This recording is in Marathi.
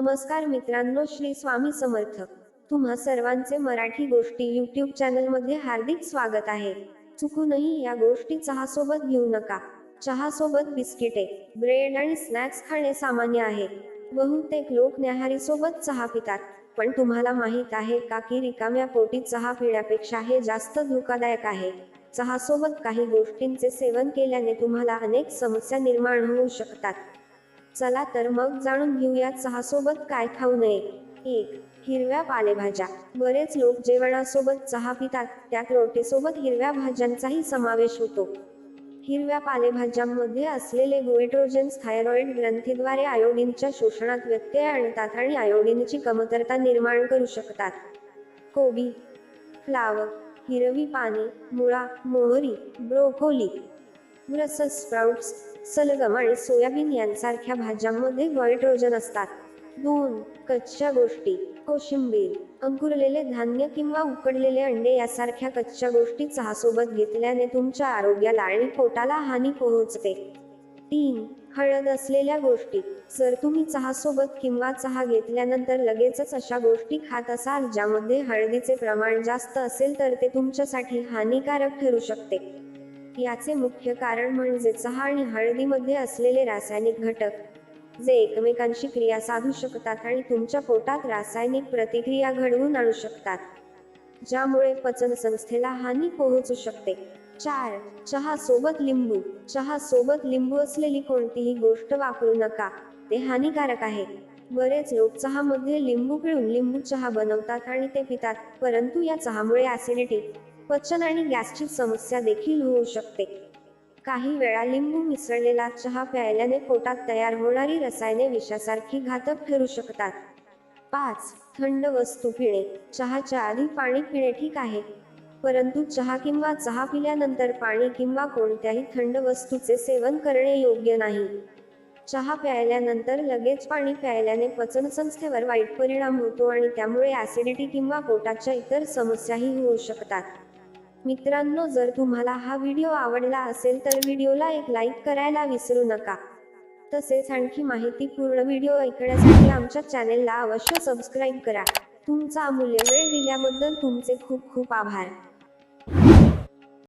नमस्कार मित्रांनो, श्री स्वामी समर्थ. तुम्हा सर्वांचे मराठी गोष्टी यूट्यूब चॅनलमध्ये हार्दिक स्वागत आहे. चुकूनही या गोष्टी चहासोबत घेऊ नका. चहासोबत बिस्किटे, ब्रेड आणि स्नॅक्स खाणे सामान्य आहे. बहुतेक लोक न्याहारीसोबत चहा पितात, पण तुम्हाला माहीत आहे का की रिकाम्या पोटी चहा पिण्यापेक्षा हे जास्त धोकादायक आहे. चहासोबत काही गोष्टींचे सेवन केल्याने तुम्हाला अनेक समस्या निर्माण होऊ शकतात. चला तर मग जाणून घेऊया चहासोबत काय खाऊ नये. 1. हिरव्या पालेभाज्या. बरेच लोक जेवणासोबत चहा पितात, त्यात रोटीसोबत हिरव्या भाज्यांचाही समावेश होतो. हिरव्या पालेभाज्यांमध्ये असलेले गोइट्रोजन्स थायरॉइड ग्रंथीद्वारे आयोडीनच्या शोषणात व्यत्यय आणतात आणि आयोडीनची कमतरता निर्माण करू शकतात. कोबी, फ्लावर, हिरवी पाने, मुळा, मोहरी, ब्रोकोली, ब्रसल्स स्प्राउट्स, सलगम आणि सोयाबीन यांसारख्या भाज्यांमध्ये गोइट्रोजन असतात. 2. कच्च्या गोष्टी. कोशिंबीर, अंकुरलेले धान्य किंवा उकडलेले अंडे यासारख्या कच्च्या गोष्टी चहासोबत घेतल्याने तुमच्या आरोग्याला आणि पोटाला हानी पोहोचते. 3. हळद असलेल्या गोष्टी. जर तुम्ही चहासोबत किंवा चहा घेतल्यानंतर लगेचच अशा गोष्टी खात असाल ज्यामध्ये हळदीचे प्रमाण जास्त असेल तर ते तुमच्यासाठी हानिकारक ठरू शकते. याचे मुख्य कारण म्हणजे चहा आणि हळदीमध्ये असलेले रासायनिक घटक, जे एकमेकांशी क्रिया साधू शकतात आणि तुमच्या पोटात रासायनिक प्रतिक्रिया घडवून आणू शकतात, ज्यामुळे पचनसंस्थेला हानी पोहोचू शकते. 4. चहा सोबत लिंबू. चहा सोबत लिंबू असलेली कोणतीही गोष्ट वापरू नका, ते हानिकारक आहे. बरेच लोक चहामध्ये लिंबू पिळून लिंबू चहा बनवतात आणि ते पितात, परंतु या चहामुळे ॲसिडिटी, पचन आणि गॅसची समस्या देखील होऊ शकते. काही वेळा लिंबू मिसळलेला चहा प्यायल्याने पोटात तयार होणारी रसायने विषासारखी घातक ठरू शकतात. 5. थंड वस्तू पिणे. चहाच्या आधी पाणी पिणे ठीक आहे, परंतु चहा किंवा चहा पिल्यानंतर पाणी किंवा कोणत्याही थंड वस्तूचे सेवन करणे योग्य नाही. चहा प्यायल्यानंतर लगेच पाणी प्यायल्याने पचनसंस्थेवर वाईट परिणाम होतो आणि त्यामुळे ॲसिडिटी किंवा पोटाच्या इतर समस्याही होऊ शकतात. मित्रांनो, जर तुम्हाला हा व्हिडिओ आवडला असेल तर व्हिडिओला एक लाईक करायला विसरू नका. तसेच आणखी माहितीपूर्ण व्हिडिओ ऐकण्यासाठी आमच्या चॅनेलला अवश्य सबस्क्राईब करा. तुमचा अमूल्य वेळ दिल्याबद्दल तुमचे खूप खूप आभार.